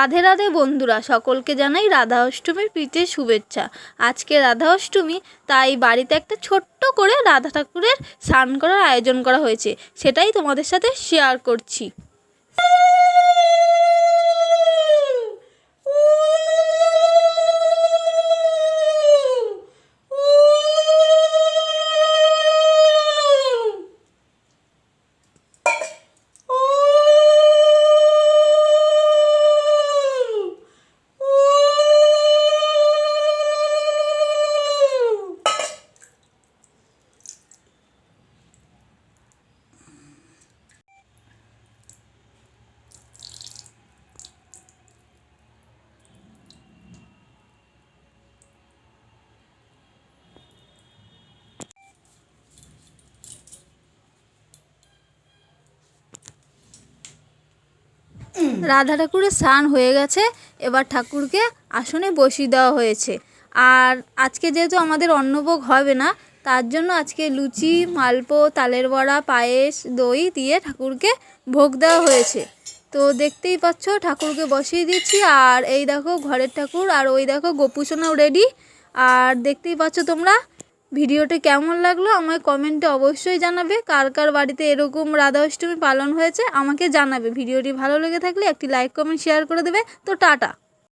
রাধে রাধে বন্ধুরা, সকলকে জানাই রাধা অষ্টমীর প্রীতি শুভেচ্ছা। আজকে রাধা অষ্টমী, তাই বাড়িতে একটা ছোট্ট করে রাধা ঠাকুরের স্নান করার আয়োজন করা হয়েছে, সেটাই তোমাদের সাথে শেয়ার করছি। রাধা ঠাকুরের স্নান হয়ে গেছে, এবার ঠাকুরকে আসনে বসিয়ে দেওয়া হয়েছে। আর আজকে যেহেতু আমাদের অন্নভোগ হবে না, তার জন্য আজকে লুচি, মালপো, তালের বড়া, পায়েস, দই দিয়ে ঠাকুরকে ভোগ দেওয়া হয়েছে। তো দেখতেই পাচ্ছ ঠাকুরকে বসিয়ে দিচ্ছি। আর এই দেখো ঘরের ঠাকুর, আর ওই দেখো গোপুসোনাও রেডি। আর দেখতেই পাচ্ছ তোমরা। ভিডিওটি কেমন লাগলো আমায় কমেন্টে অবশ্যই জানাবে। কার কার বাড়িতে এরকম রাধা অষ্টমী পালন হয়েছে আমাকে জানাবে। ভিডিওটি ভালো লেগে থাকলে একটি লাইক, কমেন্ট, শেয়ার করে দেবে। তো টাটা।